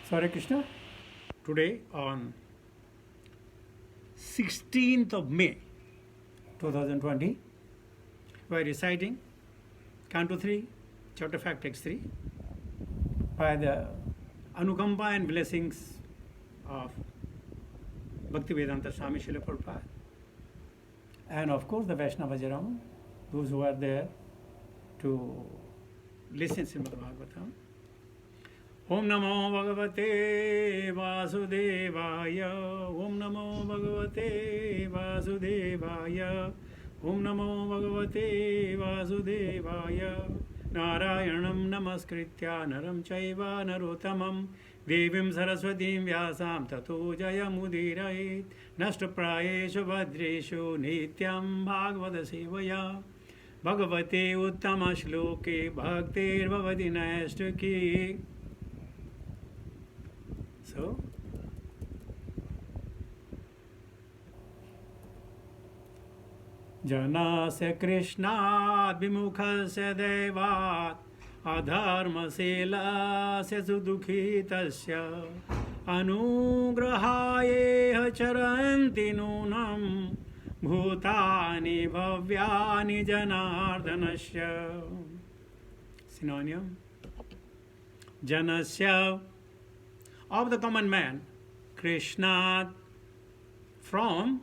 So Hare Krishna, today on 16th of May 2020, we are reciting Canto 3, Chapter 5, Text 3 by the Anukampa and blessings of Bhaktivedanta Swami Srila Prabhupada, and of course the Vaishnava Jarama, those who are there to listen to Srimad Bhagavatam. Om Namo Bhagavate Vasudevaya. Om Namo Bhagavate Vasudevaya. Om Namo Bhagavate Vasudevaya. Narayanam Namaskritya Naram Chaiva Narottamam Devim Saraswatim Vyasam Tato Jayamudirayet Nashtaprayeshu Bhadreshu Nityam Bhagavata Sevaya Bhagavate Uttama Shloke Bhaktir Bhavati Naistaki. So, Janasya Krishnad Vimukasya Devat Adharmaselasya Sudukhitasya Anugrahayeha Charanti Nunam Bhutani Bhavyani Janardhanasya. Synonym: Janasya, of the common man, Krishna, from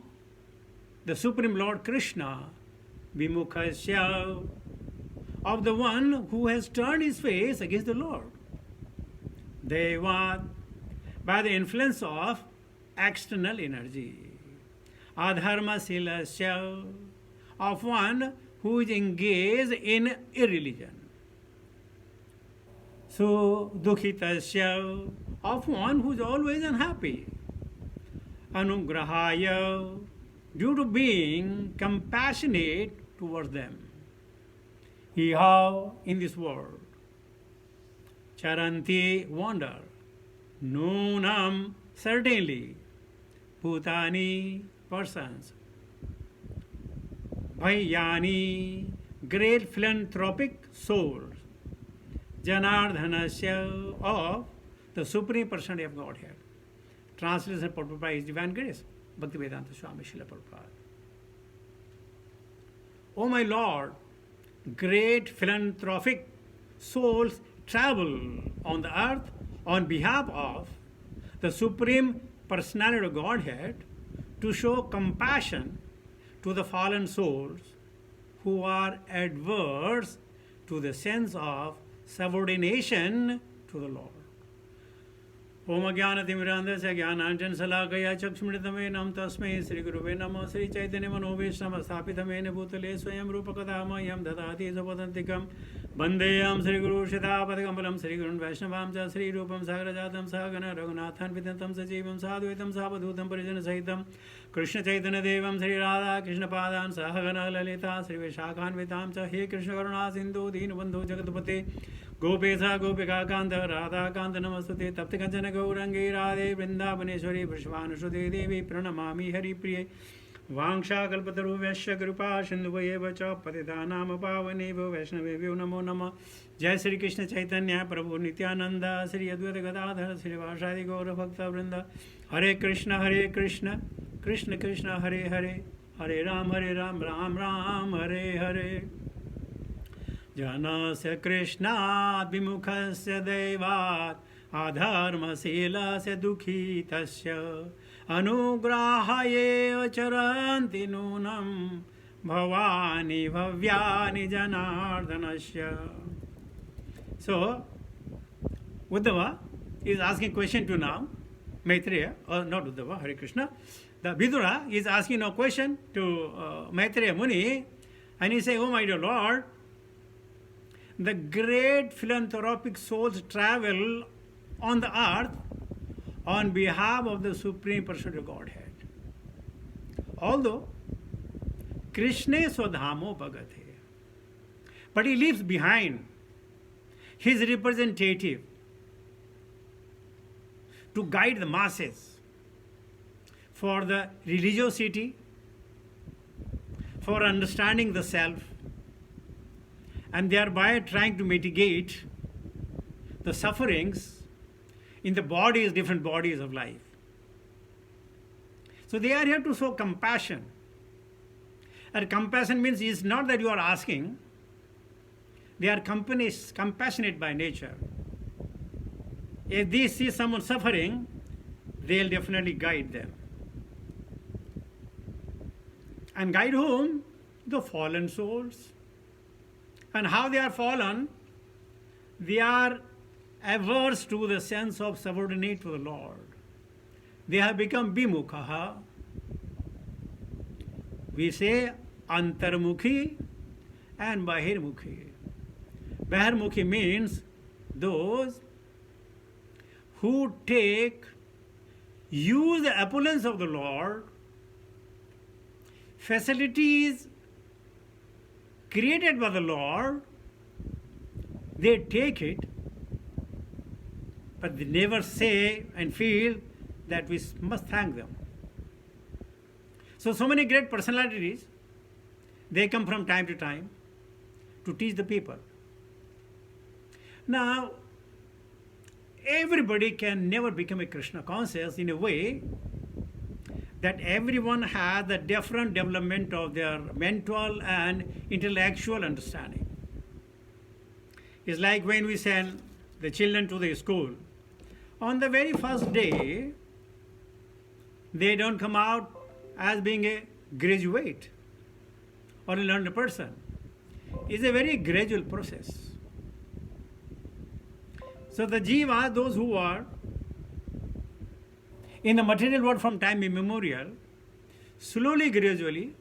the Supreme Lord Krishna, Vimukhasya, of the one who has turned his face against the Lord, Devat, by the influence of external energy, Adharma Silasya, of one who is engaged in irreligion, So Dukhitasya, of one who is always unhappy, Anugrahaya, due to being compassionate towards them. Iha, in this world, Charanti, wander, Nunam, certainly, Bhutani, persons, Bhayyani, great philanthropic souls, Janardhanasya, of the Supreme Personality of Godhead. Translation purport by His Divine Grace, Bhaktivedanta Swami Srila Prabhupada. O my Lord, great philanthropic souls travel on the earth on behalf of the Supreme Personality of Godhead to show compassion to the fallen souls who are adverse to the sense of subordination to the Lord. Om Ajnanatimirandasya Jnananjan Salakaya Chakshmritame Tasmai Sri Guruve Namo Sri Chaitanya Manobhishtam Sthapitamene Bhutale Swayam Rupakadamayam Dadati Sapadantikam Bandeyam Sri Guru Shitapadakampalam Sri Gurun Vaishnavam Cha Sri Rupam Sagrajatam Sagana Raghunathan Vidantam Sajivam Sadhuitam Sabadhutam Parijana Sahitam Krishna Chaitanya Devam Sri Radha Krishna Padan Sahagana Lalita Sri Vishakhan Vitam Cha He Krishna Karuna Sindhu Deenabandhu Jagatpate Gopesa Gopika Kanta Radha Kanta Namastute Tapti Kanchana Gaurangi Radhe Vrindavaneshwari Vishwanushude Devi Pranamami Hari Priye Vangsha Kalpataru Vaishya Kripa Sindhuvayeva Cha Patitanam Pavaneva Vaishnaveyo Namo Nama. Jai Sri Krishna Chaitanya Prabhu Nityananda Sri Advaita Gadadhara Sri Vasadi Gaura Bhakta Vrinda. Hare Krishna Krishna Krishna Hare Hare Hare Ram Ram Ram Hare Hare. Janasya Krishna Vimukhasya Devat Adharmaselasya Dukhitasya Anugrahaye Charanti Nunam Bhavani Bhavyani Janardhanasya. So, Uddhava is asking question to now Maitreya, or not Uddhava, Hare Krishna. The Vidura is asking a question to Maitreya Muni, and he says, Oh my dear Lord, the great philanthropic souls travel on the earth on behalf of the Supreme Personality of Godhead. Although Krishna Swadhamo Bhagate, but he leaves behind his representative to guide the masses for the religiosity, for understanding the self, and thereby trying to mitigate the sufferings in the bodies, different bodies of life. So they are here to show compassion. And compassion means it's not that you are asking, they are compassionate by nature. If they see someone suffering, they'll definitely guide them. And guide whom? The fallen souls. And how they are fallen? They are averse to the sense of subordinate to the Lord. They have become bimukha. We say antarmukhi and bahirmukhi. Bahirmukhi means those who use the opulence of the Lord, facilities created by the Lord, they take it, but they never say and feel that we must thank them. So many great personalities, they come from time to time to teach the people. Now, everybody can never become a Krishna conscious in a way that everyone has the different development of their mental and intellectual understanding. It's like when we send the children to the school. On the very first day, they don't come out as being a graduate or a learned person. It's a very gradual process. So the jiva, those who are in the material world from time immemorial, slowly, gradually,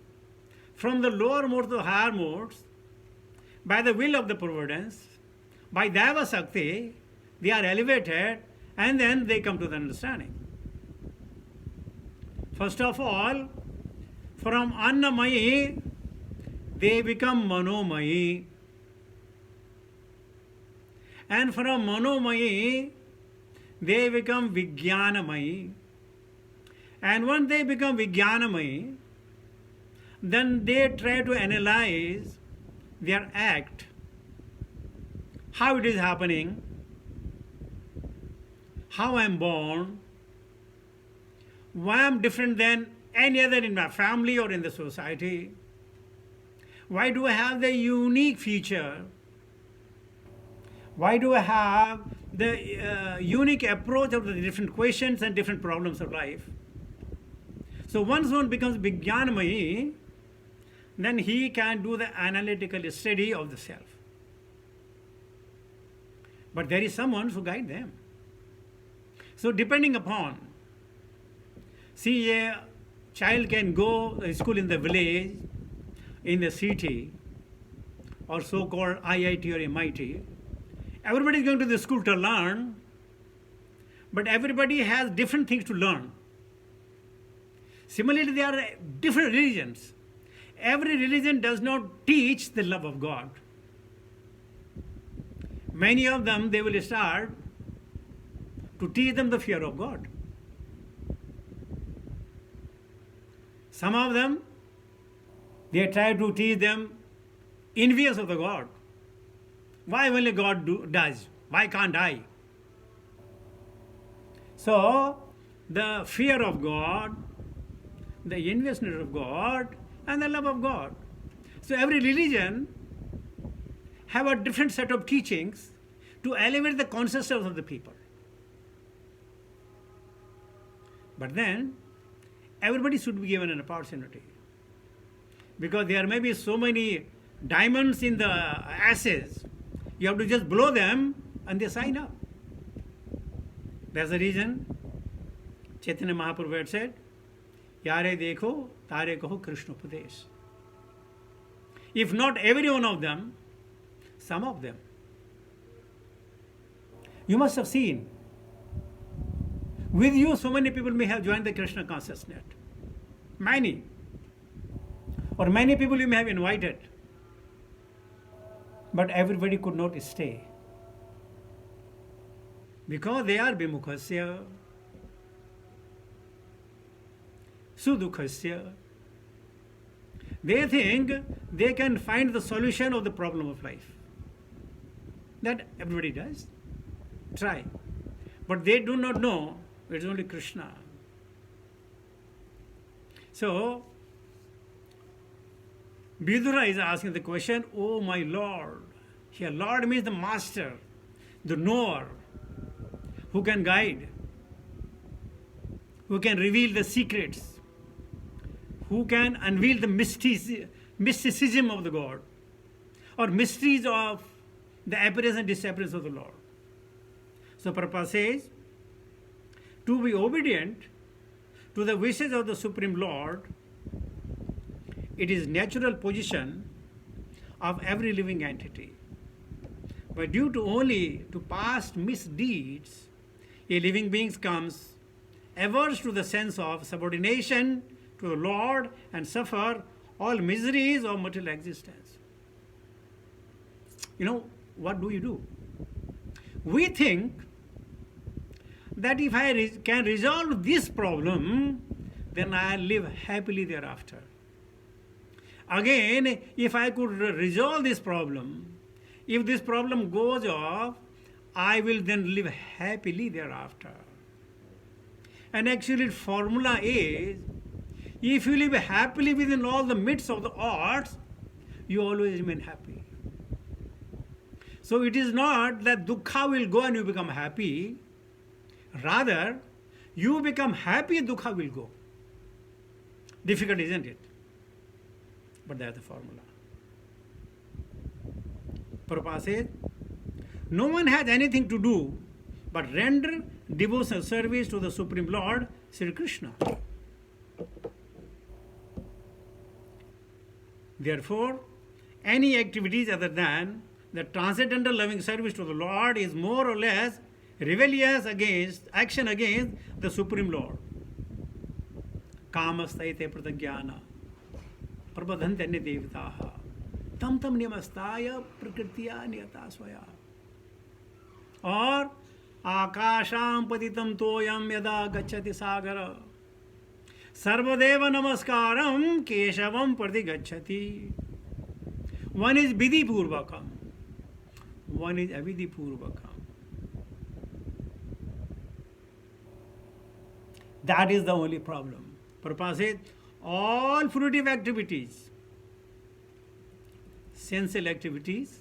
from the lower modes to the higher modes, by the will of the providence, by Daiva Sakti, they are elevated and then they come to the understanding. First of all, from Annamayi, they become Manomiyi. And from Manomiyi, they become Vijnanamayi. And once they become Vijnanamayi, then they try to analyze their act, how it is happening, how I am born, why I am different than any other in my family or in the society, why do I have the unique feature, why do I have the unique approach of the different questions and different problems of life. So once one becomes Vijnanamayi, then he can do the analytical study of the self. But there is someone who guides them. So depending upon, see, a child can go to school in the village, in the city, or so-called IIT or MIT. Everybody is going to the school to learn, but everybody has different things to learn. Similarly, there are different religions. Every religion does not teach the love of God. Many of them, they will start to teach them the fear of God. Some of them, they try to teach them envious of the God. Why only God does? Why can't I? So, the fear of God, the enviousness of God, and the love of God. So every religion have a different set of teachings to elevate the consciousness of the people. But then, everybody should be given an opportunity. Because there may be so many diamonds in the ashes, you have to just blow them and they sign up. That's the reason Chaitanya Mahaprabhu had said, Yare dekho, tare kaho Krishna Upadesh. If not every one of them, some of them. You must have seen, with you so many people may have joined the Krishna consciousness. Many. Or many people you may have invited. But everybody could not stay. Because they are vimukhasya, sudukhasya. They think they can find the solution of the problem of life. That everybody does. Try. But they do not know it is only Krishna. So, Vidura is asking the question, oh my Lord. Here, Lord means the master, the knower, who can guide, who can reveal the secrets, who can unveil the mysticism of the God, or mysteries of the appearance and disappearance of the Lord. So Prabhupada says, to be obedient to the wishes of the Supreme Lord, it is natural position of every living entity. But due to only to past misdeeds, a living being comes averse to the sense of subordination to the Lord and suffer all miseries of material existence. What do? We think that if I can resolve this problem, then I'll live happily thereafter. Again, if I could resolve this problem, if this problem goes off, I will then live happily thereafter. And actually, formula is, if you live happily within all the midst of the odds, you always remain happy. So it is not that dukkha will go and you become happy. Rather, you become happy, dukkha will go. Difficult, isn't it? But that's the formula. Prabhupada says, no one has anything to do but render devotional service to the Supreme Lord, Sri Krishna. Therefore, any activities other than the transcendental loving service to the Lord is more or less rebellious action against the Supreme Lord. Kamastaite pratagyana prabadhantanya devataha tam tam niyamastaya prakritiya niyata swaya. Or akasham patitam toyam yada gacchati sagara sarvadeva namaskaram keshavam prati gacchati. One is vidhi purvakam, one is avidhi purvakam. That is the only problem. Prabhupada says, all fruitive activities, sensual activities,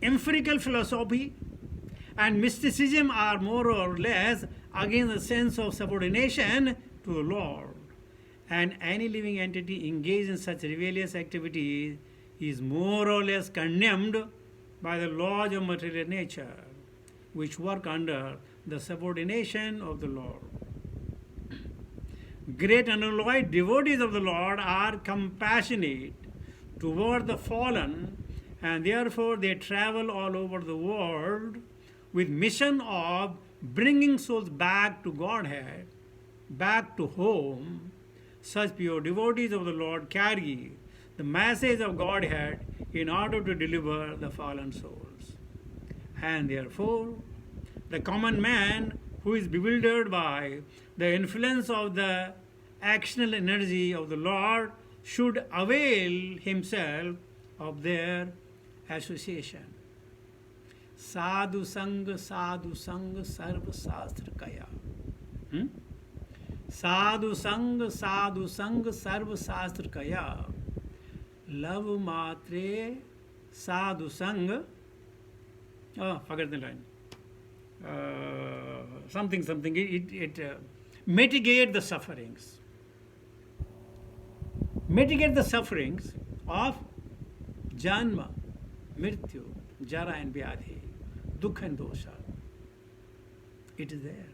empirical philosophy and mysticism are more or less against the sense of subordination to the Lord. And any living entity engaged in such rebellious activities is more or less condemned by the laws of material nature, which work under the subordination of the Lord. Great unalloyed devotees of the Lord are compassionate toward the fallen, and therefore they travel all over the world with mission of bringing souls back to Godhead, back to home. Such pure devotees of the Lord carry the message of Godhead in order to deliver the fallen souls. And therefore, the common man who is bewildered by the influence of the actional energy of the Lord should avail himself of their association. Sadhu Sangha, Sarva Shastra Kaya. Sadhu Sangha, Sarva Shastra Kaya. Love Matre Sadhu Sangha. Oh, forget the line. Something. It mitigate the sufferings. Mitigate the sufferings of Janma, Mrityu, Jara and Vyadhi, Dukha and Dosha. It is there.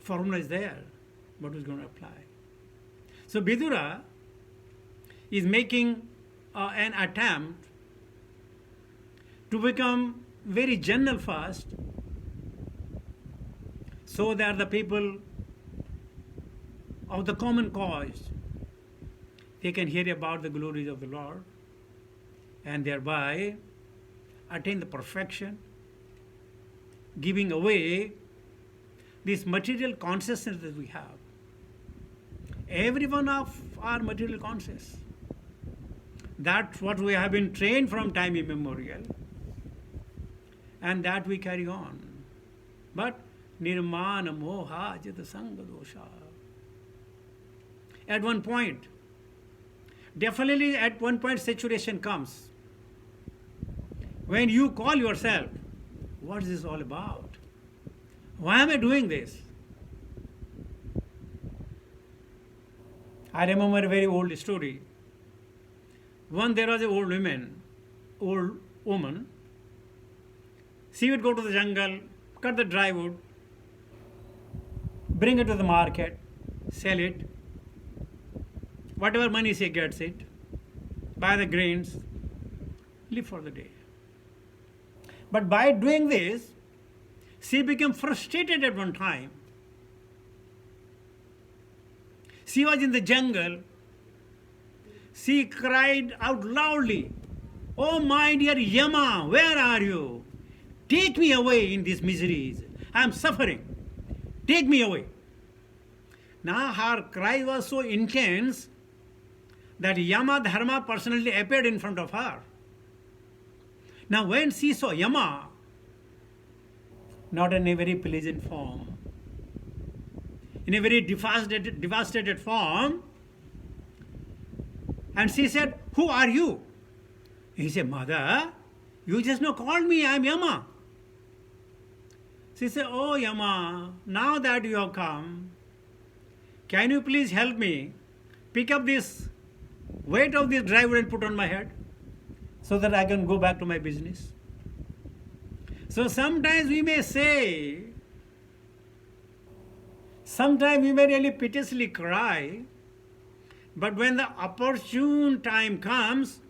Formula is there. What is going to apply? So Vidura is making an attempt to become very general first, so that the people of the common cause, they can hear about the glories of the Lord and thereby attain the perfection, giving away this material consciousness that we have. Every one of our material conscious. That's what we have been trained from time immemorial. and that we carry on. But nirmana moha jita sanga dosha. At one point, definitely at one point saturation comes. When you call yourself, what is this all about? Why am I doing this? I remember a very old story. One, there was an old woman. She would go to the jungle, cut the dry wood, bring it to the market, sell it. Whatever money she gets it, buy the grains, live for the day. But by doing this, she became frustrated at one time. She was in the jungle. She cried out loudly, "Oh my dear Yama, where are you? Take me away in these miseries. I am suffering. Take me away." Now her cry was so intense that Yama Dharma personally appeared in front of her. Now when she saw Yama, not in a very pleasant form, in a very devastated form, and she said, "Who are you?" He said, "Mother, you just now called me, I am Yama." She said, "Oh Yama, now that you have come, can you please help me pick up this weight of this dry wood and put on my head so that I can go back to my business?" So sometimes we may say, sometimes we may really piteously cry, but when the opportune time comes,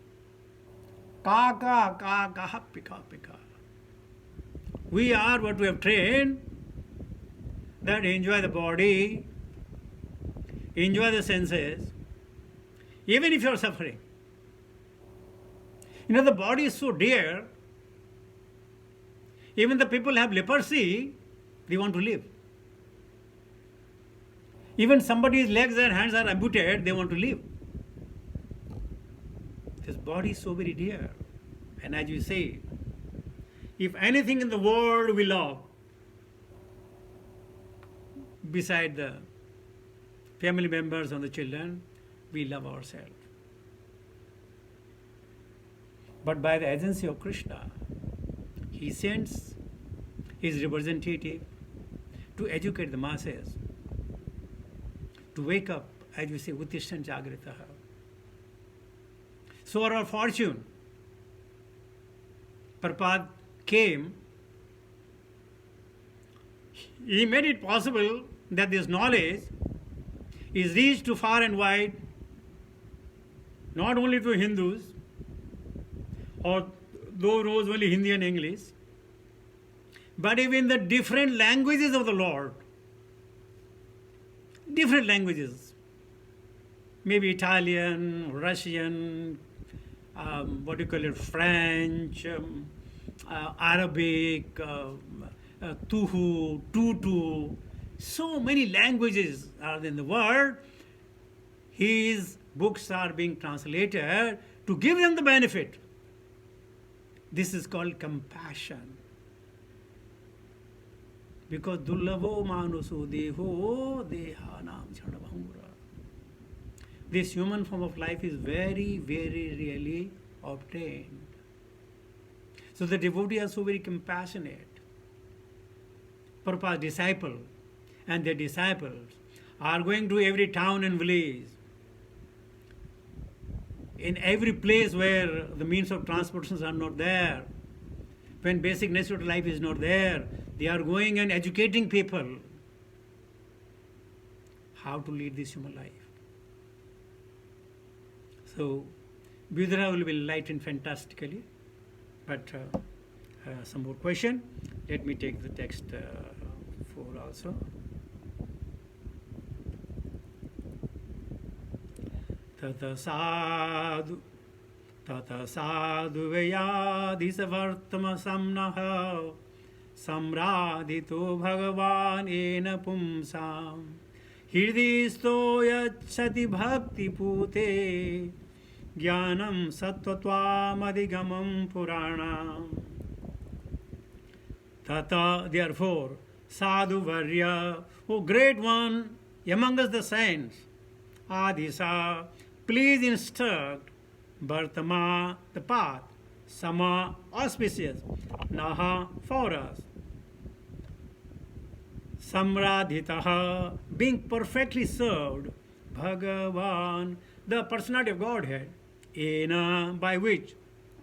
ka ka ka ka pika pika. We are what we have trained, that enjoy the body, enjoy the senses, even if you are suffering. You know, the body is so dear, even the people have leprosy, they want to live. Even somebody's legs and hands are amputated, they want to live. This body is so very dear. And as you say, if anything in the world we love, beside the family members and the children, we love ourselves. But by the agency of Krishna, he sends his representative to educate the masses, to wake up, as we say, Uttishtan Jagritaha. So our fortune, Prabhupada came, he made it possible that this knowledge is reached to far and wide, not only to Hindus, or those knows only Hindi and English, but even the different languages of the Lord. Different languages, maybe Italian, Russian, what do you call it, French, Arabic, Tuhu, Tutu, so many languages are in the world. His books are being translated to give them the benefit. This is called compassion. Because dullavo manuso deho dehanam chadabhangura. This human form of life is very, very rarely obtained. So the devotees are so very compassionate. Prabhupada's disciple and their disciples are going to every town and village, in every place where the means of transportation are not there, when basic necessity of life is not there, they are going and educating people how to lead this human life. So, Vidura will be enlightened fantastically, but some more question. Let me take the text 4 also. Tata sadhu vayadhisavartama samnaha samradhito bhagavan ena pumsam hridisto yachati bhakti pute jnanam sattvatvam adhigamam puranam. Tata, therefore, Sadhu Varya, O great one among us the saints, Adisa, please instruct Bhartama, the path, Sama, auspicious, Naha, for us, Samradhitaha, being perfectly served, Bhagavan, the personality of Godhead, Ena, by which,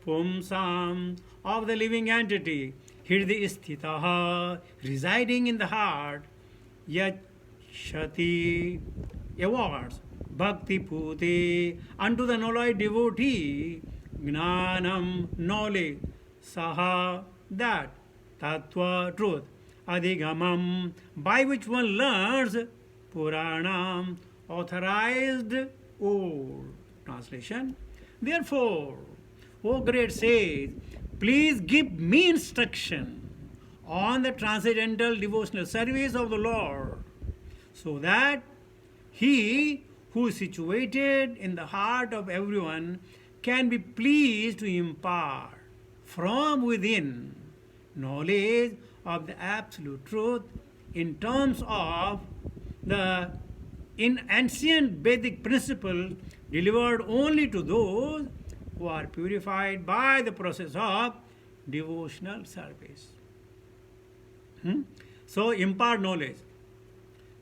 Pumsam, of the living entity, Hirdi Sthitaha, residing in the heart, Yat Shati, awards, Bhakti Puti, unto the knowledge devotee, Gnanam, knowledge, Saha, that, Tattva, truth, Adhigamam, by which one learns, Puranam, authorized old. Translation. Therefore, O great sage, please give me instruction on the transcendental devotional service of the Lord, so that He who is situated in the heart of everyone can be pleased to impart from within knowledge of the absolute truth in terms of the ancient Vedic principle delivered only to those who are purified by the process of devotional service. So impart knowledge.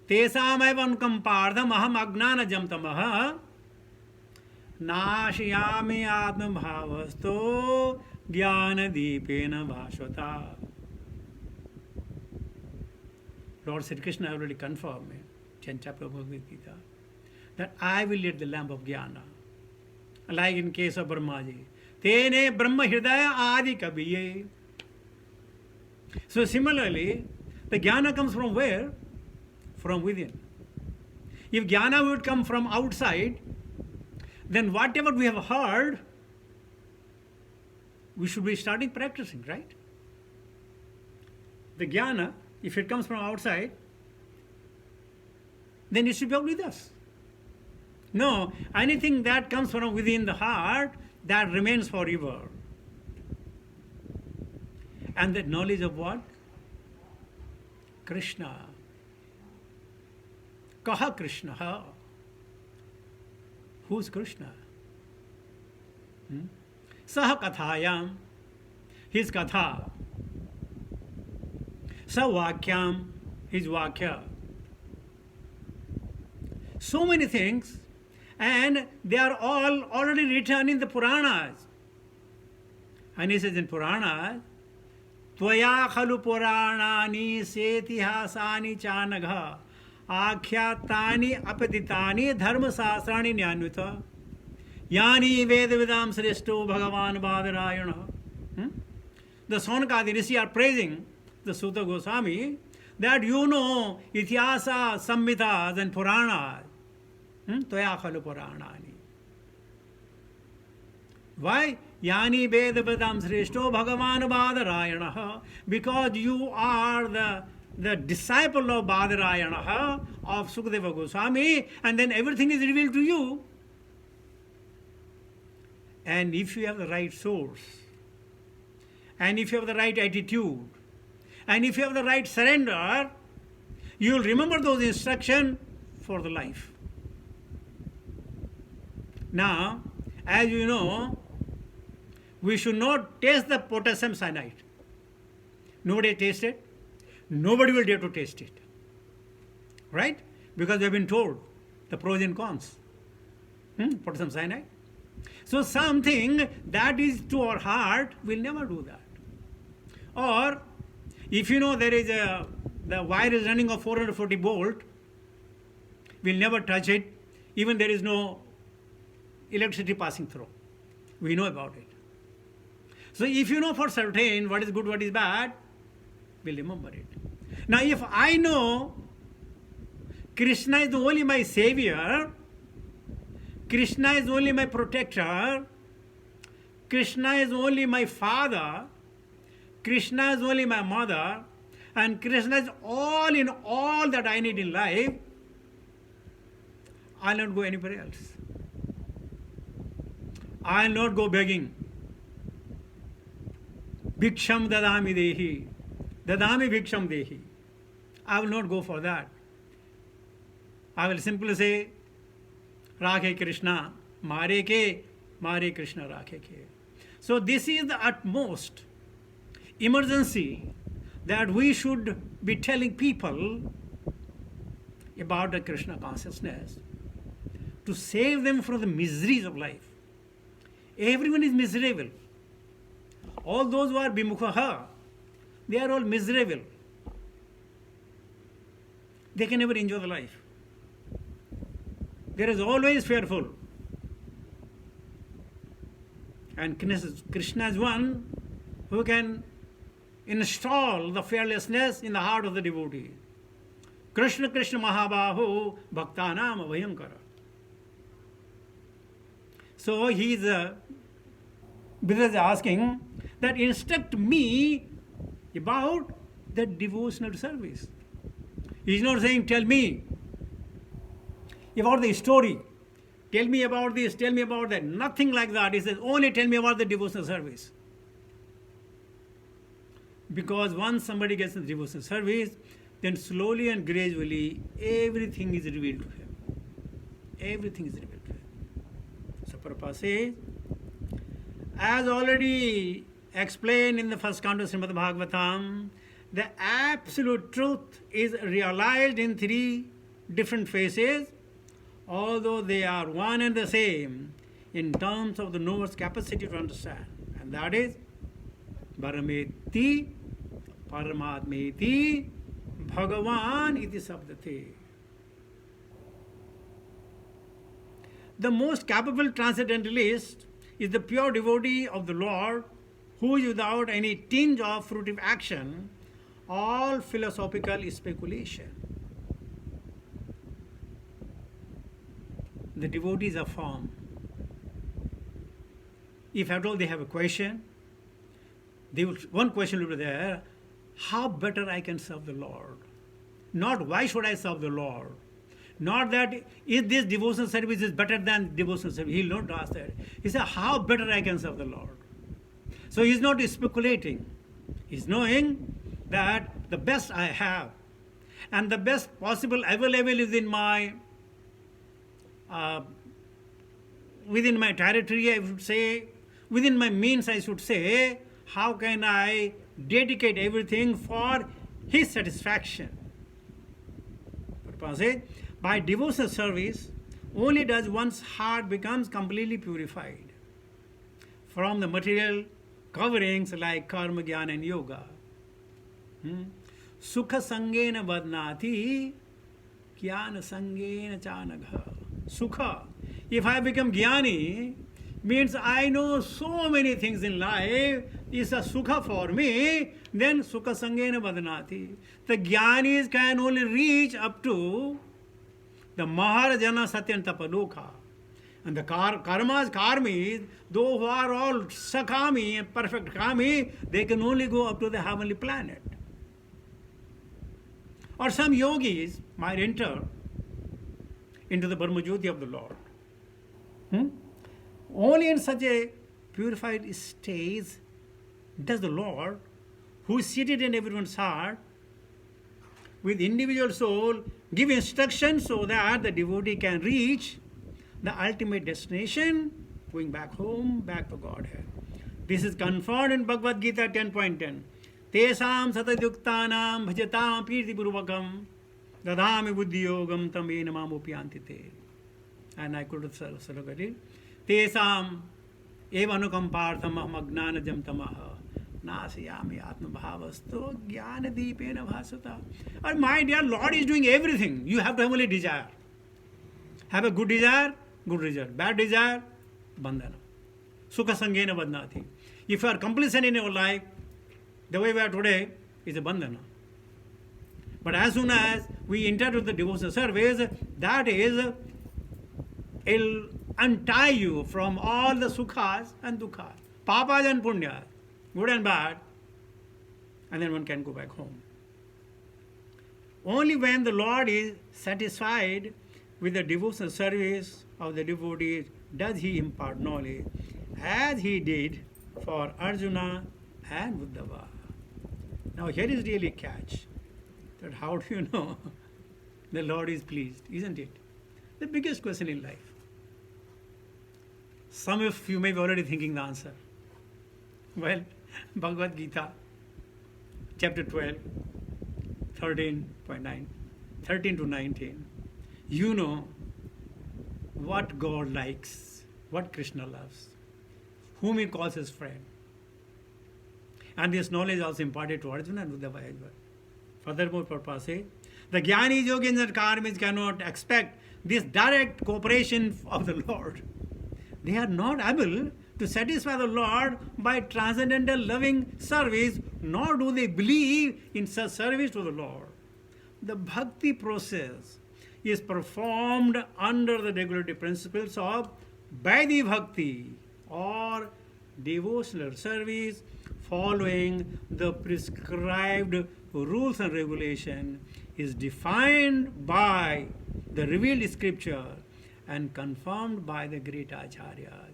तेषामेव अनुकंपार्थम अहम अज्ञानजं तमः नाशयामि आत्मभावस्तो ज्ञानदीपेन भास्वता. Lord Sri Krishna already confirmed me, 10th chapter of Bhagavad Gita, that I will light the lamp of jnana. Like in case of Brahmaji, Tene Brahma Hridaya Adi Kabiye. So similarly, the jnana comes from where? From within. If jnana would come from outside, then whatever we have heard, we should be starting practicing, right? The jnana, if it comes from outside, then it should be with us. No, anything that comes from within the heart, that remains forever. And that knowledge of what? Krishna. Kaha Krishna. Who's Krishna? Saha Kathayam. His Katha. Savakyam. His Vakya. So many things, and they are all already written in the Puranas. And he says in Puranas, Tvaya khalu Puranani setihasani chanagha akhyatani apatitani dharma sastrani nyanvita yani vedavidam sreshto bhagavan badarayana. The Sonakadi Rishi are praising the Sutta Goswami that you know Ityasa, Samhitas and Puranas. Tvaya khalu Puranani. Why? Yani Vedavadam Sreshto Bhagavan Badarayana. Because you are the disciple of Badarayana, of Sukadeva Goswami, and then everything is revealed to you. And if you have the right source, and if you have the right attitude, and if you have the right surrender, you will remember those instructions for the life. Now, as you know, we should not taste the potassium cyanide. Nobody tastes it. Nobody will dare to taste it. Right? Because we have been told the pros and cons. Potassium cyanide. So something that is to our heart, we'll never do that. Or, if you know there is the wire is running of 440 volt, we'll never touch it, even there is no electricity passing through. We know about it. So if you know for certain what is good, what is bad, we'll remember it. Now if I know Krishna is only my savior, Krishna is only my protector, Krishna is only my father, Krishna is only my mother, and Krishna is all in all that I need in life, I'll not go anywhere else. I'll not go begging. Bhiksham dadami dehi. Dadami bhiksham dehi. I will not go for that. I will simply say, Rakhe Krishna, Mare Krishna Rakhe ke. So this is the utmost emergency that we should be telling people about the Krishna consciousness to save them from the miseries of life. Everyone is miserable. All those who are bimukhaha, they are all miserable. They can never enjoy the life. There is always fearful. And Krishna is one who can install the fearlessness in the heart of the devotee. Krishna Krishna Mahabahu Bhaktanam Abhayankara. So he is Buddha is asking that instruct me about the devotional service. He is not saying tell me about the story, tell me about this, tell me about that. Nothing like that. He says only tell me about the devotional service. Because once somebody gets in devotional service, then slowly and gradually everything is revealed to him. Everything is revealed to him. So Prabhupada says, as already explained in the first canto of Srimad Bhagavatam, the absolute truth is realized in three different phases, although they are one and the same in terms of the knower's capacity to understand. And that is Parameti, Paramatmeti, Bhagavan iti sabdate. The most capable transcendentalist is the pure devotee of the Lord, who is without any tinge of fruitive action, all philosophical speculation. The devotees are firm. If at all they have a question, one question will be there: how better I can serve the Lord? Not why should I serve the Lord? Not that is this devotional service is better than devotional service. He will not ask that. He said, how better I can serve the Lord? So he is not speculating. He is knowing that the best I have and the best possible available is in my within my territory, I would say, within my means, I should say, how can I dedicate everything for his satisfaction? Prabhupada says, by devotional service, only does one's heart becomes completely purified from the material coverings like karma, jnana and yoga. Sukha sangena vadnati, jnana sangena chanagha. Sukha. If I become jnani, means I know so many things in life, is a sukha for me, then sukha sangena vadnati. The jnanis can only reach up to the Maharajana Satyan Tapaloka. And the karmas, karmis, those who are all sakami and perfect kami, they can only go up to the heavenly planet. Or some yogis might enter into the Brahmajyoti of the Lord. Only in such a purified stage does the Lord, who is seated in everyone's heart, with individual soul, give instructions so that the devotee can reach the ultimate destination, going back home, back to Godhead. This is confirmed in Bhagavad Gita 10.10. Tesam satayuktanam bhajatam pirtipurvakam dadhami buddhiyogam tam enamam upyantite. And I could have said it. Tesam evanukampartham agnanajam tamaha nasayami atmabhavasto jnanadipena bhasata. And my dear Lord is doing everything. You have to have only desire. Have a good desire, good result. Bad desire, bandhana. Sukha sangena vadnati. If you are complacent in your life, the way we are today is a bandhana. But as soon as we enter into the devotional service, that is, it'll untie you from all the sukhas and dukkhas, papas and punyas, good and bad, and then one can go back home. Only when the Lord is satisfied with the devotional service of the devotees does he impart knowledge, as he did for Arjuna and Uddhava. Now here is really a catch. That how do you know the Lord is pleased, isn't it? The biggest question in life. Some of you may be already thinking the answer. Well, Bhagavad Gita, chapter 12, 13.9, 13 to 19. You know what God likes, what Krishna loves, whom he calls his friend. And this knowledge also imparted to Arjuna and Uddhava as well. Furthermore, Prabhupada says, the Jnani Yogis and Karmis cannot expect this direct cooperation of the Lord. They are not able to satisfy the Lord by transcendental loving service, nor do they believe in such service to the Lord. The bhakti process is performed under the regulative principles of Vaidhi Bhakti or devotional service following the prescribed rules and regulation is defined by the revealed scripture and confirmed by the great acharyas.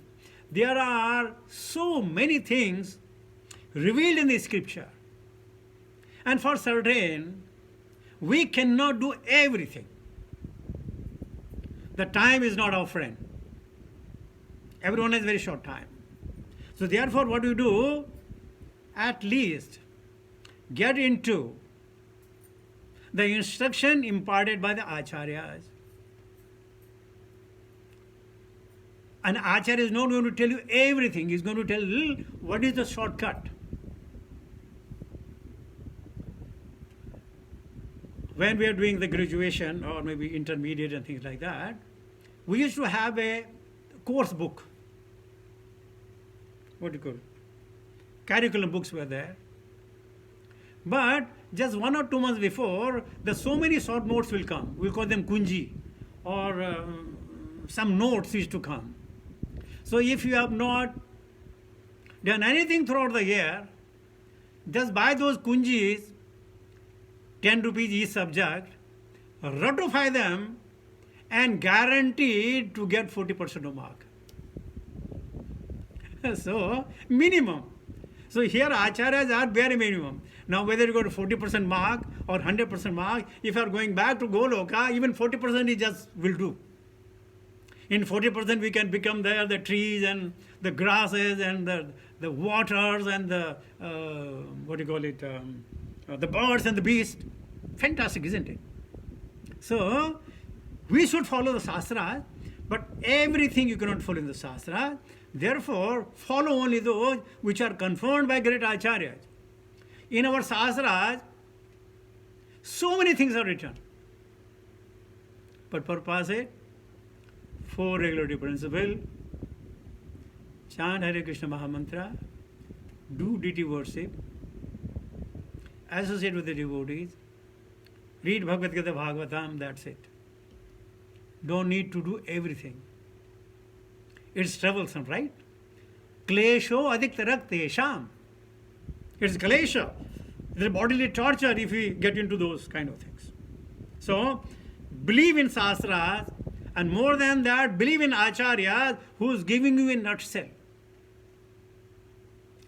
There are so many things revealed in the scripture, and for certain we cannot do everything. The time is not our friend. Everyone has very short time. So therefore what we do, at least get into the instruction imparted by the acharyas. An acharya is not going to tell you everything. He is going to tell what is the shortcut. When we are doing the graduation or maybe intermediate and things like that, we used to have a course book. What do you call it? Curriculum books were there. But just 1 or 2 months before, there's so many short notes will come. We'll call them kunji, or some notes used to come. So if you have not done anything throughout the year, just buy those kunjis, 10 rupees each subject, ratify them, and guaranteed to get 40% of mark. So, minimum. So here acharyas are very minimum. Now whether you go to 40% mark or 100% mark, if you are going back to Goloka, even 40% is just will do. In 40% we can become there the trees and the grasses and the waters and the, the birds and the beasts. Fantastic, isn't it? So, we should follow the Shastras, but everything you cannot follow in the Shastras. Therefore, follow only those which are confirmed by great acharyas. In our Shastras, so many things are written. But Prabhupada said, 4 regulative principles: chant Hare Krishna Mahamantra, do deity worship, associate with the devotees, read Bhagavad Gita Bhagavatam, that's it. Don't need to do everything. It's troublesome, right? Klesho adiktarak tesham. It's klesha. It's a bodily torture if we get into those kind of things. So, believe in Shastras, and more than that, believe in Acharyas who is giving you a nutshell.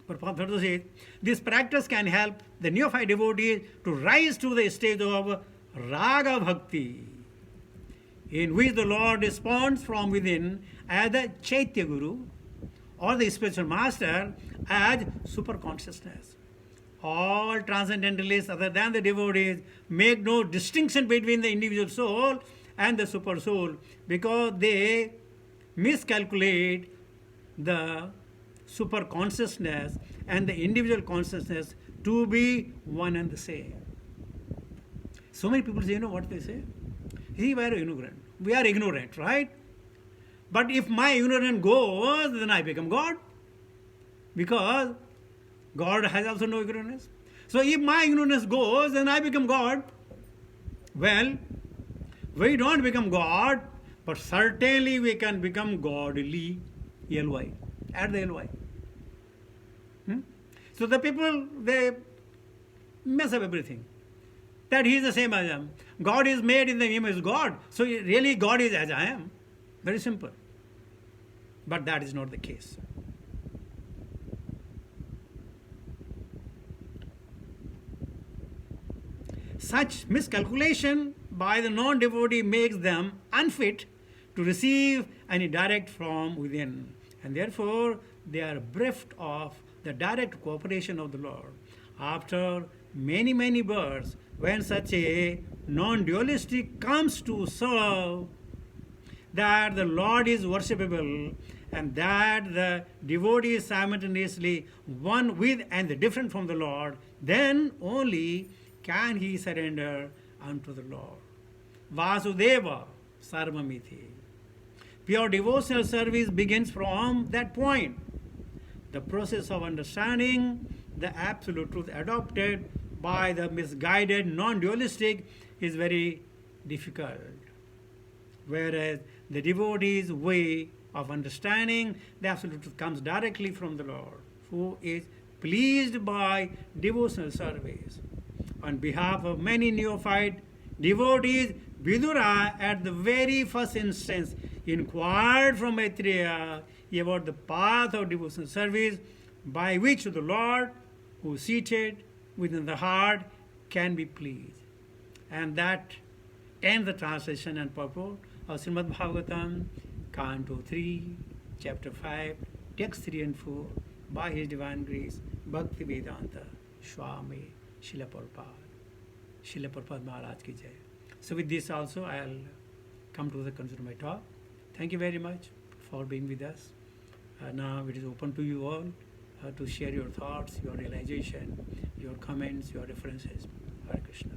Prabhupada says, this practice can help the neophyte devotees to rise to the stage of Raga Bhakti, in which the Lord responds from within as the Chaitya Guru or the spiritual master as super consciousness. All transcendentalists other than the devotees make no distinction between the individual soul and the super soul because they miscalculate the super consciousness and the individual consciousness to be one and the same. So many people say, you know what they say? See, we are ignorant. We are ignorant, right? But if my ignorance goes, then I become God. Because God has also no ignorance. So if my ignorance goes, then I become God. Well, we don't become God, but certainly we can become godly, L-Y, add the L-Y. So the people, they mess up everything. That he is the same as I am. God is made in the image of God. So really God is as I am. Very simple. But that is not the case. Such miscalculation by the non devotee makes them unfit to receive any direct from within, and therefore they are bereft of the direct cooperation of the Lord. After many, many births, when such a non dualistic comes to serve, that the Lord is worshipable and that the devotee is simultaneously one with and different from the Lord, then only can he surrender unto the Lord. Vasudeva Sarvamiti. Pure devotional service begins from that point. The process of understanding the absolute truth adopted by the misguided non-dualistic is very difficult. Whereas the devotee's way of understanding the absolute truth comes directly from the Lord, who is pleased by devotional service. On behalf of many neophyte devotees, Vidura at the very first instance inquired from Maitreya about the path of devotional service by which the Lord, who is seated within the heart, can be pleased. And that ends the translation and purport of Srimad Bhagavatam, Canto 3, Chapter 5, Text 3 and 4, by His Divine Grace, Bhakti Vedanta, Swami Srila Prabhupada. Srila Prabhupada Maharaj ki jai. So with this also I'll come to the conclusion of my talk. Thank you very much for being with us. Now it is open to you all to share your thoughts, your realization, your comments, your references. Hare Krishna.